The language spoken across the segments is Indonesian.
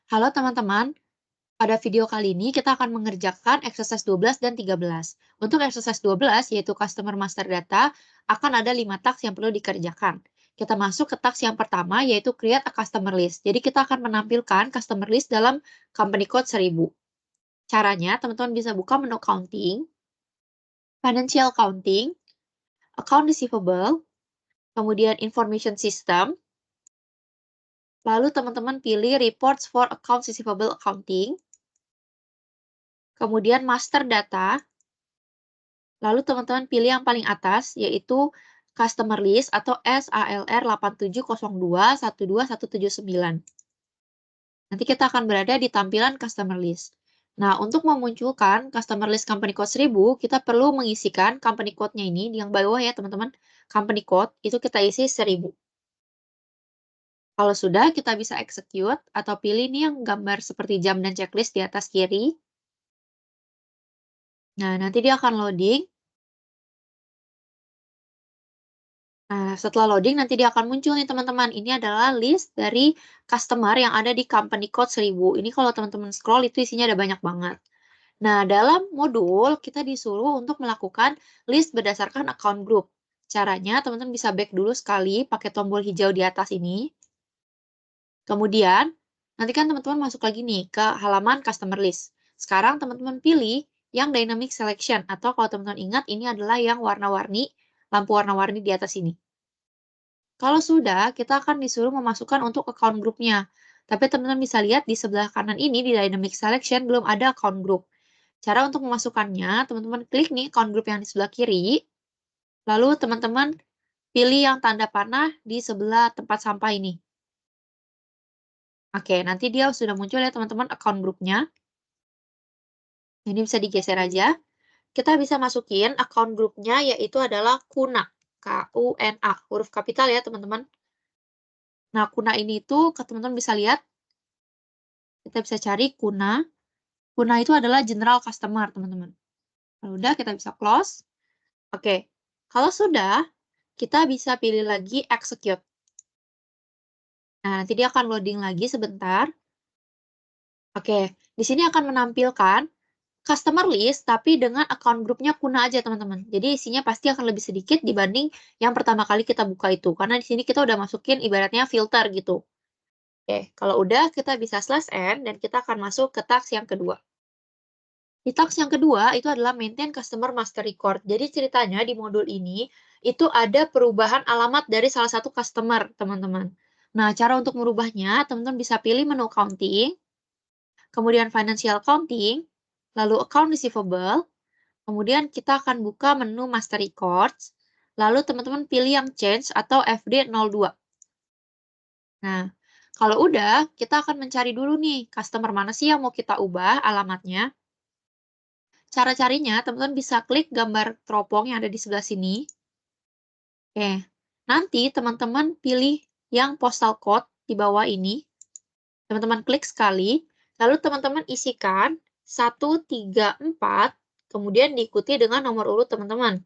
Halo teman-teman, pada video kali ini kita akan mengerjakan exercise 12 dan 13. Untuk exercise 12, yaitu Customer Master Data, akan ada 5 task yang perlu dikerjakan. Kita masuk ke task yang pertama, yaitu Create a Customer List. Jadi kita akan menampilkan customer list dalam company code 1000. Caranya, teman-teman bisa buka menu Counting, Financial Counting, Account Receivable, kemudian Information System, lalu teman-teman pilih Reports for Accounts Receivable Accounting, kemudian Master Data, lalu teman-teman pilih yang paling atas, yaitu Customer List atau SALR 8702127179. Nanti kita akan berada di tampilan Customer List. Nah, untuk memunculkan Customer List Company Code 1000, kita perlu mengisikan company code-nya ini, yang bawah ya teman-teman, company code, itu kita isi 1000. Kalau sudah, kita bisa execute, atau pilih nih yang gambar seperti jam dan checklist di atas kiri. Nah, nanti dia akan loading. Nah, setelah loading nanti dia akan muncul nih teman-teman. Ini adalah list dari customer yang ada di company code 1000. Ini kalau teman-teman scroll itu isinya ada banyak banget. Nah, dalam modul kita disuruh untuk melakukan list berdasarkan account group. Caranya teman-teman bisa back dulu sekali pakai tombol hijau di atas ini. Kemudian, nanti kan teman-teman masuk lagi nih ke halaman customer list. Sekarang teman-teman pilih yang dynamic selection atau kalau teman-teman ingat ini adalah yang warna-warni, lampu warna-warni di atas ini. Kalau sudah, kita akan disuruh memasukkan untuk account group-nya. Tapi teman-teman bisa lihat di sebelah kanan ini di Dynamic Selection belum ada account group. Cara untuk memasukkannya, teman-teman klik nih account group yang di sebelah kiri, lalu teman-teman pilih yang tanda panah di sebelah tempat sampah ini. Oke, nanti dia sudah muncul ya teman-teman account group-nya. Ini bisa digeser aja. Kita bisa masukin account group-nya yaitu adalah KUNA. K-U-N-A, huruf kapital ya teman-teman. Nah, KUNA ini tuh teman-teman bisa lihat, kita bisa cari KUNA. KUNA itu adalah general customer, teman-teman. Kalau udah, kita bisa close. Oke, kalau sudah, kita bisa pilih lagi execute. Nah, nanti dia akan loading lagi sebentar. Oke, di sini akan menampilkan customer list, tapi dengan account grupnya KUNA aja, teman-teman. Jadi isinya pasti akan lebih sedikit dibanding yang pertama kali kita buka itu. Karena di sini kita udah masukin ibaratnya filter gitu. Oke, kalau udah, kita bisa slash n, dan kita akan masuk ke task yang kedua. Di task yang kedua, itu adalah maintain customer master record. Jadi ceritanya di modul ini, itu ada perubahan alamat dari salah satu customer, teman-teman. Nah, cara untuk merubahnya, teman-teman bisa pilih menu counting, kemudian financial counting, lalu account receivable, kemudian kita akan buka menu master records, lalu teman-teman pilih yang change atau FD02. Nah, kalau udah, kita akan mencari dulu nih, customer mana sih yang mau kita ubah alamatnya. Cara carinya, teman-teman bisa klik gambar teropong yang ada di sebelah sini. Oke, nanti teman-teman pilih yang postal code di bawah ini. Teman-teman klik sekali, lalu teman-teman isikan 134, kemudian diikuti dengan nomor urut teman-teman.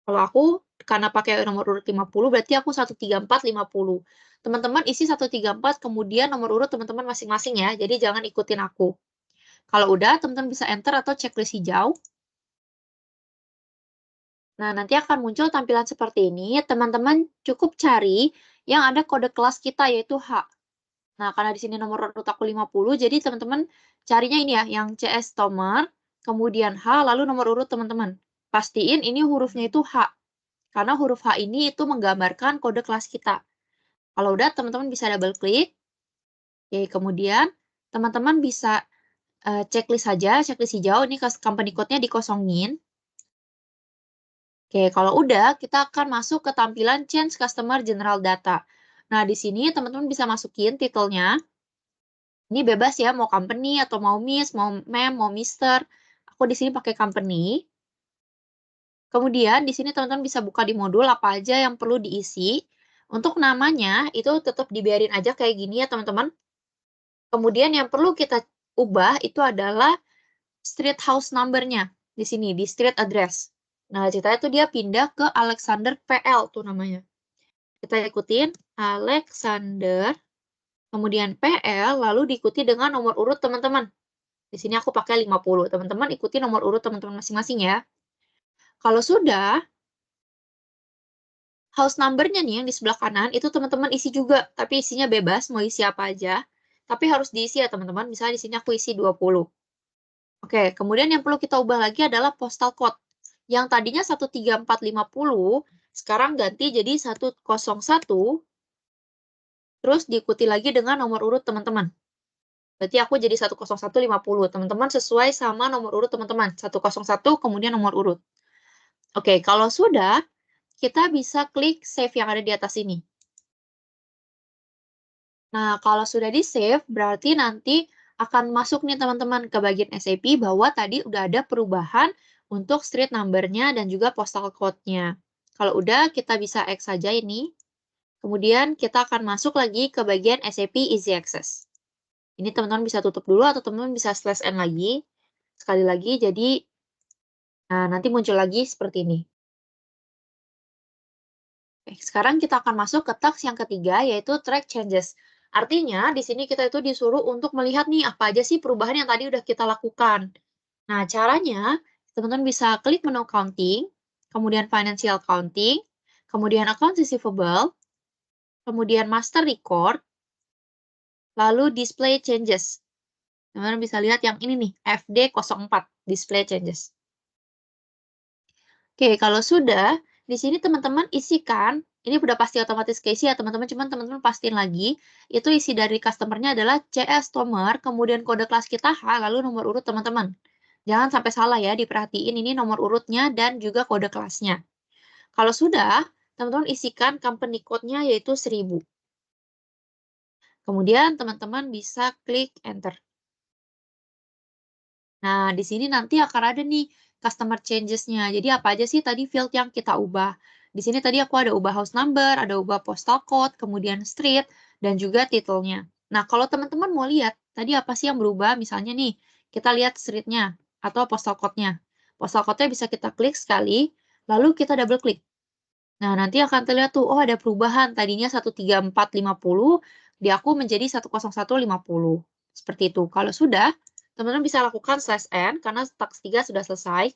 Kalau aku, karena pakai nomor urut 50, berarti aku 13450. Teman-teman isi 134, kemudian nomor urut teman-teman masing-masing ya, jadi jangan ikutin aku. Kalau udah, teman-teman bisa enter atau checklist hijau. Nah, nanti akan muncul tampilan seperti ini. Teman-teman cukup cari yang ada kode kelas kita, yaitu H. Nah, karena di sini nomor urut aku 50, jadi teman-teman carinya ini ya, yang CS Tomer, kemudian H, lalu nomor urut teman-teman. Pastiin ini hurufnya itu H, karena huruf H ini itu menggambarkan kode kelas kita. Kalau udah, teman-teman bisa double klik. Oke, kemudian teman-teman bisa checklist saja, checklist hijau, ini company code-nya dikosongin. Oke, kalau udah, kita akan masuk ke tampilan Change Customer General Data. Nah, di sini teman-teman bisa masukin titelnya. Ini bebas ya, mau company atau mau miss, mau ma'am, mau mister. Aku di sini pakai company. Kemudian, di sini teman-teman bisa buka di modul apa aja yang perlu diisi. Untuk namanya, itu tetap dibiarin aja kayak gini ya, teman-teman. Kemudian yang perlu kita ubah itu adalah street house number-nya. Di sini, di street address. Nah, ceritanya tuh dia pindah ke Alexander PL tuh namanya. Kita ikutin Alexander kemudian PL, lalu diikuti dengan nomor urut teman-teman. Di sini aku pakai 50. Teman-teman ikuti nomor urut teman-teman masing-masing ya. Kalau sudah, house number-nya nih yang di sebelah kanan itu teman-teman isi juga, tapi isinya bebas, mau isi apa aja. Tapi harus diisi ya teman-teman, misalnya di sini aku isi 20. Oke, kemudian yang perlu kita ubah lagi adalah postal code. Yang tadinya 13450, sekarang ganti jadi 101, terus diikuti lagi dengan nomor urut teman-teman. Berarti aku jadi 10150. Teman-teman sesuai sama nomor urut teman-teman. 101, kemudian nomor urut. Oke, kalau sudah, kita bisa klik save yang ada di atas ini. Nah, kalau sudah di-save, berarti nanti akan masuk nih teman-teman ke bagian SAP bahwa tadi udah ada perubahan untuk street number-nya dan juga postal code-nya. Kalau udah, kita bisa X saja ini. Kemudian kita akan masuk lagi ke bagian SAP Easy Access. Ini teman-teman bisa tutup dulu atau teman-teman bisa slash N lagi. Sekali lagi, jadi nanti muncul lagi seperti ini. Oke, sekarang kita akan masuk ke task yang ketiga, yaitu track changes. Artinya, di sini kita itu disuruh untuk melihat nih, apa aja sih perubahan yang tadi udah kita lakukan. Nah, caranya, teman-teman bisa klik menu counting, kemudian financial counting, kemudian account receivable, kemudian master record, lalu display changes. Teman-teman bisa lihat yang ini nih, FD04, display changes. Oke, kalau sudah, di sini teman-teman isikan, ini udah pasti otomatis keisi ya teman-teman, cuman teman-teman pastiin lagi, itu isi dari customer-nya adalah CS Tomer, kemudian kode kelas kita H, lalu nomor urut teman-teman. Jangan sampai salah ya, diperhatiin ini nomor urutnya dan juga kode kelasnya. Kalau sudah, teman-teman isikan company code-nya yaitu 1000. Kemudian teman-teman bisa klik enter. Nah, di sini nanti akan ada nih customer changes-nya. Jadi apa aja sih tadi field yang kita ubah? Di sini tadi aku ada ubah house number, ada ubah postal code, kemudian street, dan juga titelnya. Nah, kalau teman-teman mau lihat, tadi apa sih yang berubah? Misalnya nih, kita lihat street-nya atau postal code-nya. Postal code-nya bisa kita klik sekali, lalu kita double klik. Nah, nanti akan terlihat tuh, oh ada perubahan. Tadinya 13450, di aku menjadi 10150. Seperti itu. Kalau sudah, teman-teman bisa lakukan slash n, karena task 3 sudah selesai.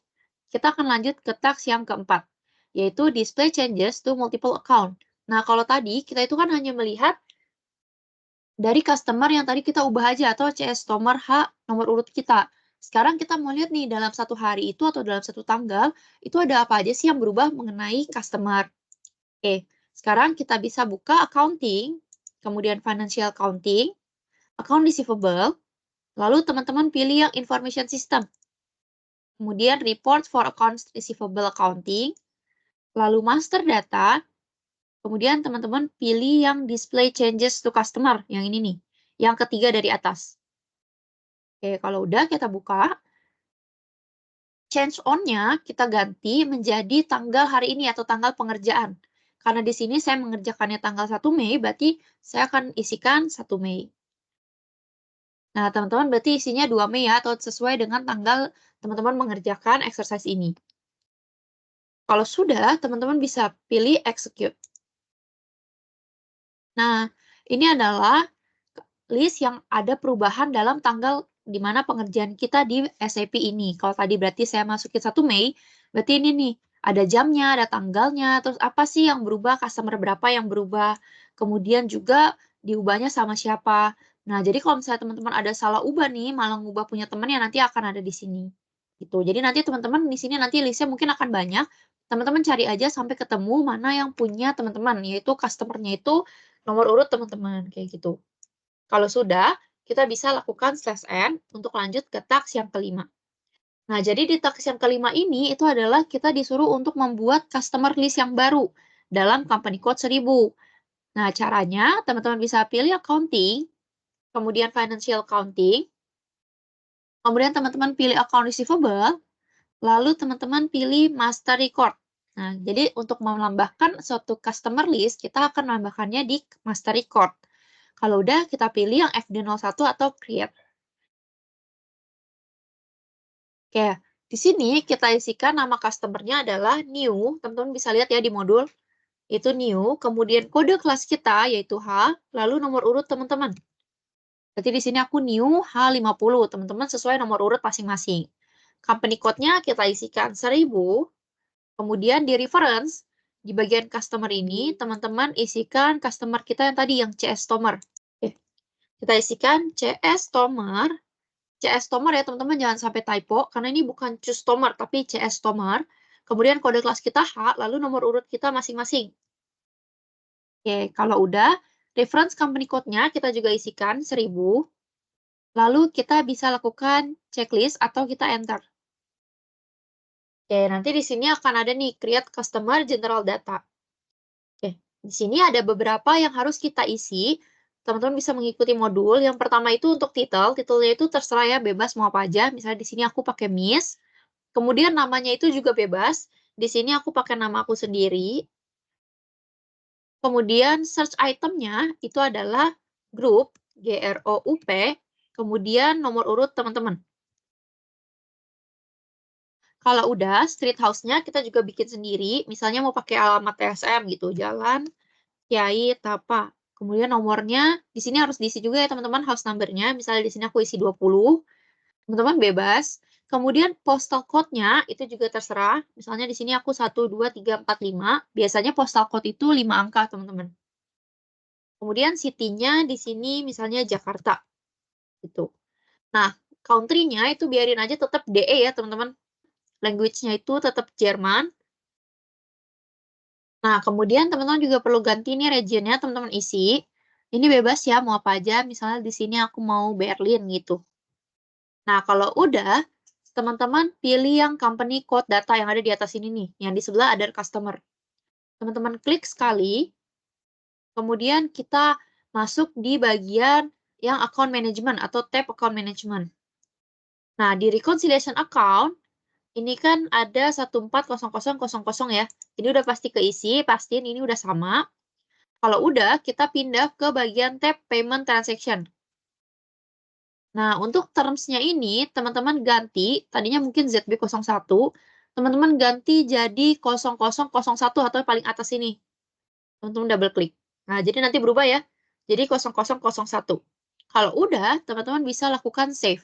Kita akan lanjut ke task yang keempat, yaitu display changes to multiple account. Nah, kalau tadi, kita itu kan hanya melihat dari customer yang tadi kita ubah aja, atau CS nomor H, nomor urut kita. Sekarang kita mau lihat nih, dalam satu hari itu atau dalam satu tanggal, itu ada apa aja sih yang berubah mengenai customer. Oke, sekarang kita bisa buka accounting, kemudian financial accounting, account receivable, lalu teman-teman pilih yang information system. Kemudian report for accounts receivable accounting, lalu master data, kemudian teman-teman pilih yang display changes to customer, yang ini nih, yang ketiga dari atas. Oke, kalau udah kita buka, change on-nya kita ganti menjadi tanggal hari ini atau tanggal pengerjaan. Karena di sini saya mengerjakannya tanggal 1 Mei, berarti saya akan isikan 1 Mei. Nah, teman-teman berarti isinya 2 Mei ya, atau sesuai dengan tanggal teman-teman mengerjakan exercise ini. Kalau sudah, teman-teman bisa pilih execute. Nah, ini adalah list yang ada perubahan dalam tanggal di mana pengerjaan kita di SAP ini. Kalau tadi berarti saya masukin 1 Mei, berarti ini nih, ada jamnya, ada tanggalnya, terus apa sih yang berubah, customer berapa yang berubah, kemudian juga diubahnya sama siapa. Nah, jadi kalau misalnya teman-teman ada salah ubah nih, malah ngubah punya teman ya nanti akan ada di sini. Gitu. Jadi nanti teman-teman di sini nanti listnya mungkin akan banyak. Teman-teman cari aja sampai ketemu mana yang punya teman-teman, yaitu customer-nya itu nomor urut teman-teman, kayak gitu. Kalau sudah, kita bisa lakukan slash n untuk lanjut ke task yang kelima. Nah, jadi di task yang kelima ini, itu adalah kita disuruh untuk membuat customer list yang baru dalam company code 1000. Nah, caranya teman-teman bisa pilih accounting, kemudian financial accounting, kemudian teman-teman pilih account receivable, lalu teman-teman pilih master record. Nah, jadi untuk menambahkan suatu customer list, kita akan menambahkannya di master record. Kalau udah, kita pilih yang FD01 atau create. Oke, di sini kita isikan nama customer-nya adalah new, teman-teman bisa lihat ya di modul. itu new, kemudian kode kelas kita yaitu H, lalu nomor urut teman-teman. Berarti di sini aku new H50, teman-teman sesuai nomor urut masing-masing. Company code-nya kita isikan 1000, kemudian di reference, di bagian customer ini, teman-teman isikan customer kita yang tadi, yang CS Tomer. Oke, kita isikan CS Tomer ya teman-teman, jangan sampai typo, karena ini bukan customer, tapi CS Tomer. Kemudian kode kelas kita H, lalu nomor urut kita masing-masing. Oke, kalau udah, reference company code-nya kita juga isikan 1000. Lalu kita bisa lakukan checklist atau kita enter. Oke, nanti di sini akan ada nih, create customer general data. Oke, di sini ada beberapa yang harus kita isi. Teman-teman bisa mengikuti modul. Yang pertama itu untuk title. Titelnya itu terserah ya, bebas mau apa aja. Misalnya di sini aku pakai Miss. Kemudian namanya itu juga bebas. Di sini aku pakai nama aku sendiri. Kemudian search itemnya itu adalah group, GROUP, kemudian nomor urut teman-teman. Kalau udah, street house-nya kita juga bikin sendiri. Misalnya mau pakai alamat TSM gitu, Jalan Kiai Tapa. Kemudian nomornya, di sini harus diisi juga ya teman-teman, house number-nya. Misalnya di sini aku isi 20, teman-teman bebas. Kemudian postal code-nya itu juga terserah. Misalnya di sini aku 1, 2, 3, 4, 5. Biasanya postal code itu 5 angka, teman-teman. Kemudian city-nya di sini misalnya Jakarta. Gitu. Nah, country-nya itu biarin aja tetap DE ya, teman-teman. Language-nya itu tetap Jerman. Nah, kemudian teman-teman juga perlu ganti nih region-nya, teman-teman isi. Ini bebas ya, mau apa aja. Misalnya di sini aku mau Berlin gitu. Nah, kalau udah, teman-teman pilih yang company code data yang ada di atas ini nih, yang di sebelah ada customer. Teman-teman klik sekali, kemudian kita masuk di bagian yang account management atau tab account management. Nah, di reconciliation account, ini kan ada 140000 ya. Ini udah pasti keisi, pastiin ini udah sama. Kalau udah, kita pindah ke bagian tab payment transaction. Nah, untuk terms-nya ini, teman-teman ganti, tadinya mungkin ZB01, teman-teman ganti jadi 0001 atau paling atas ini. Teman-teman double klik. Nah, jadi nanti berubah ya. Jadi 0001. Kalau udah, teman-teman bisa lakukan save.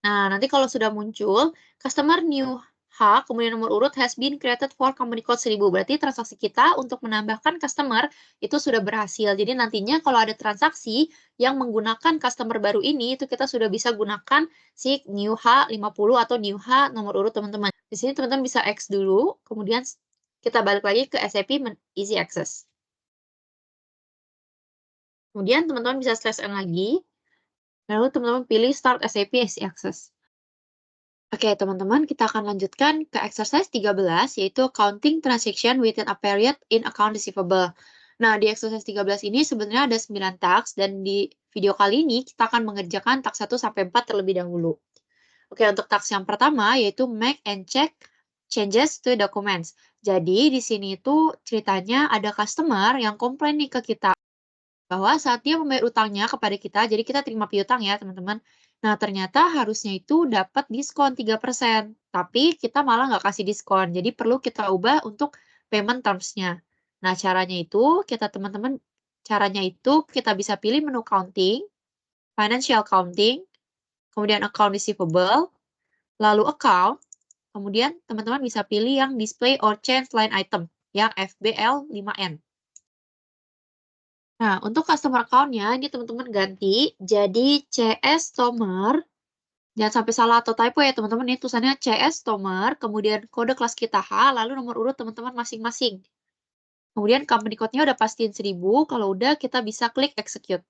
Nah, nanti kalau sudah muncul, customer new H, kemudian nomor urut has been created for company code 1000. Berarti transaksi kita untuk menambahkan customer itu sudah berhasil. Jadi nantinya kalau ada transaksi yang menggunakan customer baru ini, itu kita sudah bisa gunakan si new H50 atau new H nomor urut teman-teman. Di sini teman-teman bisa X dulu, kemudian kita balik lagi ke SAP Easy Access. Kemudian teman-teman bisa /N lagi, lalu teman-teman pilih Start SAP Easy Access. Oke, teman-teman, kita akan lanjutkan ke exercise 13, yaitu counting transaction within a period in account receivable. Nah, di exercise 13 ini sebenarnya ada 9 task, dan di video kali ini kita akan mengerjakan task 1 sampai 4 terlebih dahulu. Oke, untuk task yang pertama, yaitu make and check changes to documents. Jadi, di sini itu ceritanya ada customer yang komplain nih ke kita, bahwa saat dia membayar utangnya kepada kita, jadi kita terima piutang ya, teman-teman. Nah, ternyata harusnya itu dapat diskon 3%, tapi kita malah nggak kasih diskon. Jadi perlu kita ubah untuk payment terms-nya. Nah, caranya itu kita bisa pilih menu counting, financial counting, kemudian account receivable, lalu account, kemudian teman-teman bisa pilih yang display or change line item, yang FBL5N. Nah, untuk customer account-nya, ini teman-teman ganti jadi CS Tomer. Jangan sampai salah atau typo ya teman-teman, ini tulisannya CS Tomer, kemudian kode kelas kita H, lalu nomor urut teman-teman masing-masing. Kemudian company code-nya udah pastiin 1000, kalau udah kita bisa klik execute.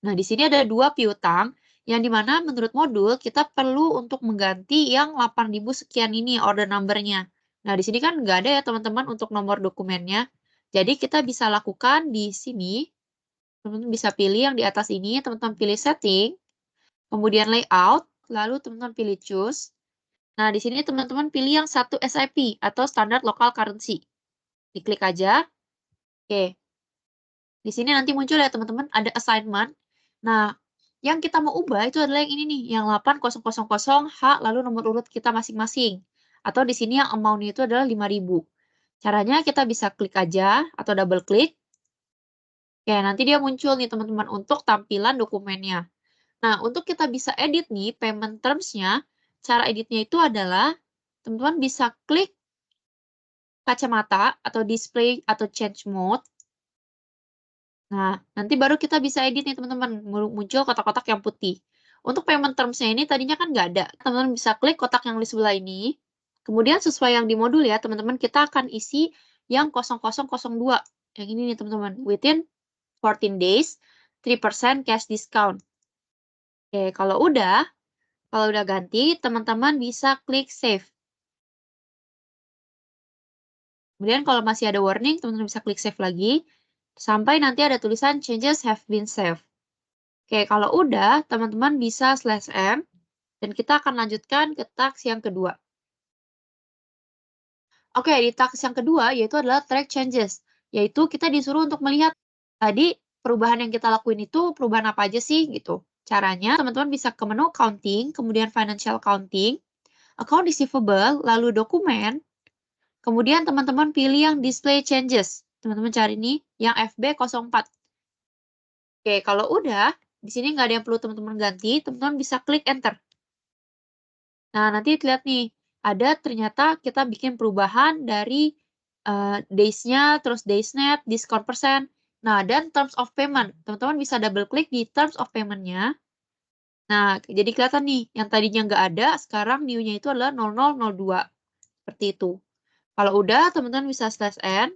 Nah, di sini ada 2 piutang, yang dimana menurut modul kita perlu untuk mengganti yang 8000 sekian ini order number-nya. Nah, di sini kan nggak ada ya teman-teman untuk nomor dokumennya. Jadi kita bisa lakukan di sini, teman-teman bisa pilih yang di atas ini, teman-teman pilih setting, kemudian layout, lalu teman-teman pilih choose. Nah, di sini teman-teman pilih yang 1 SIP atau standard local currency. Diklik aja. Oke. Di sini nanti muncul ya teman-teman, ada assignment. Nah, yang kita mau ubah itu adalah yang ini nih, yang 8000H lalu nomor urut kita masing-masing. Atau di sini yang amount-nya itu adalah 5.000. Caranya kita bisa klik aja atau double klik. Oke, nanti dia muncul nih teman-teman untuk tampilan dokumennya. Nah, untuk kita bisa edit nih payment terms-nya, cara editnya itu adalah teman-teman bisa klik kacamata atau display atau change mode. Nah, nanti baru kita bisa edit nih teman-teman, muncul kotak-kotak yang putih. Untuk payment terms-nya ini tadinya kan nggak ada. Teman-teman bisa klik kotak yang di sebelah ini. Kemudian sesuai yang di modul ya, teman-teman kita akan isi yang 0002. Yang ini nih teman-teman, within 14 days, 3% cash discount. Oke, kalau udah ganti, teman-teman bisa klik save. Kemudian kalau masih ada warning, teman-teman bisa klik save lagi, sampai nanti ada tulisan changes have been saved. Oke, kalau udah, teman-teman bisa /m, dan kita akan lanjutkan ke task yang kedua. Oke, di task yang kedua, yaitu adalah track changes, yaitu kita disuruh untuk melihat, tadi perubahan yang kita lakuin itu perubahan apa aja sih, gitu. Caranya, teman-teman bisa ke menu counting, kemudian financial counting, account receivable, lalu dokumen, kemudian teman-teman pilih yang display changes. Teman-teman cari nih, yang FB04. Oke, kalau udah, di sini nggak ada yang perlu teman-teman ganti, teman-teman bisa klik enter. Nah, nanti lihat nih, ada ternyata kita bikin perubahan dari days-nya, terus days net, discount persen. Nah, dan terms of payment. Teman-teman bisa double klik di terms of payment-nya. Nah, jadi kelihatan nih, yang tadinya nggak ada, sekarang new-nya itu adalah 0002. Seperti itu. Kalau udah, teman-teman bisa /n.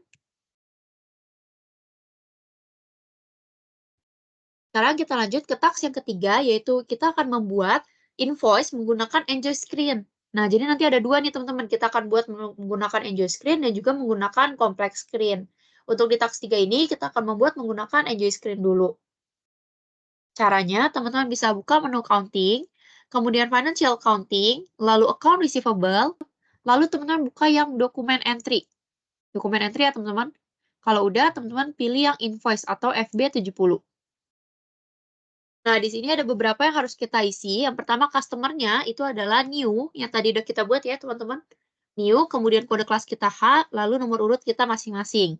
Sekarang kita lanjut ke task yang ketiga, yaitu kita akan membuat invoice menggunakan Enjoy Screen. Nah, jadi nanti ada dua nih teman-teman. Kita akan buat menggunakan Enjoy Screen dan juga menggunakan Complex Screen. Untuk di task 3 ini, kita akan membuat menggunakan Enjoy Screen dulu. Caranya, teman-teman bisa buka menu counting, kemudian financial counting, lalu account receivable, lalu teman-teman buka yang dokumen entry. Dokumen entry ya teman-teman. Kalau udah, teman-teman pilih yang invoice atau FB70. Nah, di sini ada beberapa yang harus kita isi. Yang pertama, customer-nya itu adalah new, yang tadi udah kita buat ya, teman-teman. New, kemudian kode kelas kita H, lalu nomor urut kita masing-masing.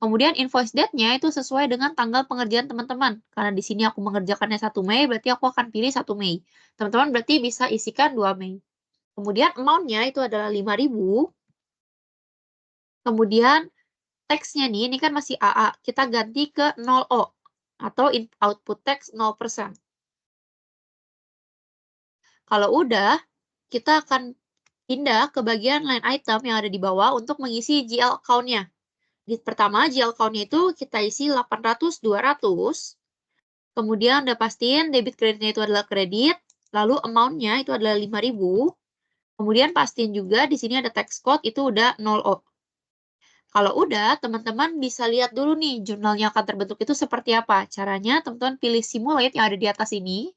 Kemudian invoice date-nya itu sesuai dengan tanggal pengerjaan teman-teman. Karena di sini aku mengerjakannya 1 Mei, berarti aku akan pilih 1 Mei. Teman-teman berarti bisa isikan 2 Mei. Kemudian amount-nya itu adalah 5.000. Kemudian teksnya nih, ini kan masih AA. Kita ganti ke 0O atau output text 0%. Kalau udah, kita akan pindah ke bagian line item yang ada di bawah untuk mengisi GL account-nya. Di pertama, GL account-nya itu kita isi 800-200. Kemudian udah pastiin debit kreditnya itu adalah kredit, lalu amount-nya itu adalah 5.000. Kemudian pastiin juga di sini ada tax code itu udah 0O. Kalau udah, teman-teman bisa lihat dulu nih jurnal yang akan terbentuk itu seperti apa. Caranya, teman-teman pilih simulate yang ada di atas ini.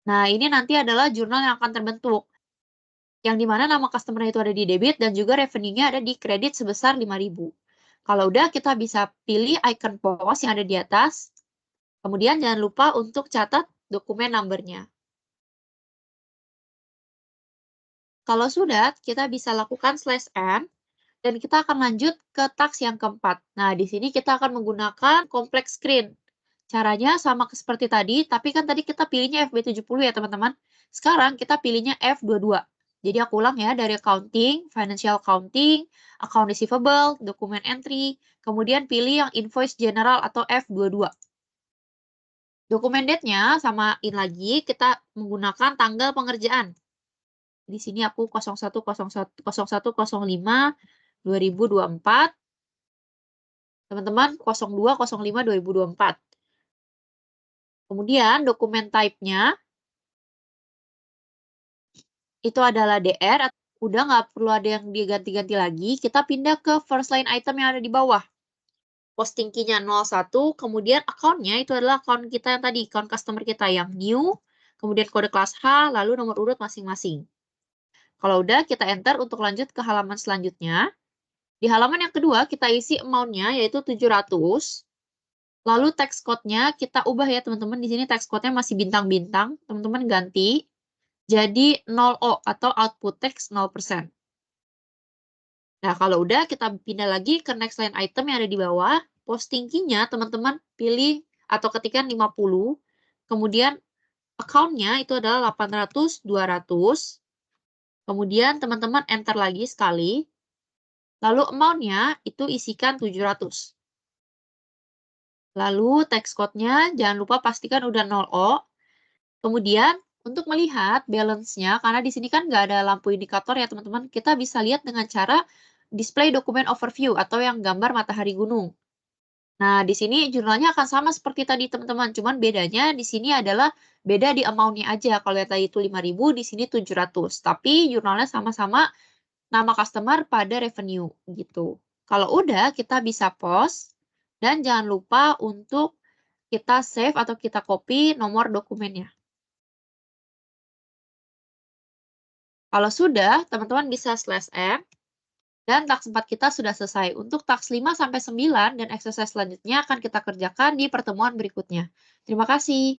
Nah, ini nanti adalah jurnal yang akan terbentuk. Yang dimana nama customer itu ada di debit dan juga revenue-nya ada di kredit sebesar 5.000. Kalau udah, kita bisa pilih icon pos yang ada di atas. Kemudian jangan lupa untuk catat dokumen number-nya. Kalau sudah, kita bisa lakukan /n dan kita akan lanjut ke task yang keempat. Nah, di sini kita akan menggunakan complex screen. Caranya sama seperti tadi, tapi kan tadi kita pilihnya FB70 ya teman-teman. Sekarang kita pilihnya F22. Jadi aku ulang ya, dari accounting, financial accounting, account receivable, dokumen entry, kemudian pilih yang invoice general atau F22. Dokumen date-nya samain lagi, kita menggunakan tanggal pengerjaan. Di sini aku 01.05.2024. Teman-teman 02.05.2024. Kemudian dokumen type-nya itu adalah DR, udah nggak perlu ada yang diganti-ganti lagi, kita pindah ke first line item yang ada di bawah. Posting key-nya 01, kemudian account-nya itu adalah account kita yang tadi, account customer kita yang new, kemudian kode kelas H, lalu nomor urut masing-masing. Kalau udah, kita enter untuk lanjut ke halaman selanjutnya. Di halaman yang kedua, kita isi amount-nya, yaitu 700. Lalu text code-nya kita ubah ya, teman-teman. Di sini text code-nya masih bintang-bintang. Teman-teman ganti. jadi 0O atau output text 0%. Nah, kalau udah kita pindah lagi ke next line item yang ada di bawah, posting key-nya teman-teman pilih atau ketikkan 50, kemudian account-nya itu adalah 800, 200, kemudian teman-teman enter lagi sekali, lalu amount-nya itu isikan 700. Lalu text code-nya jangan lupa pastikan udah 0O. Kemudian untuk melihat balance-nya, karena di sini kan nggak ada lampu indikator ya teman-teman, kita bisa lihat dengan cara display dokumen overview atau yang gambar matahari gunung. Nah, di sini jurnalnya akan sama seperti tadi teman-teman, cuman bedanya di sini adalah beda di amount-nya aja. Kalau yang tadi itu 5.000, di sini 700. Tapi jurnalnya sama-sama nama customer pada revenue gitu. Kalau udah, kita bisa post dan jangan lupa untuk kita save atau kita copy nomor dokumennya. Kalau sudah, teman-teman bisa /M dan taks 4 kita sudah selesai. Untuk taks 5 sampai 9 dan exercise selanjutnya akan kita kerjakan di pertemuan berikutnya. Terima kasih.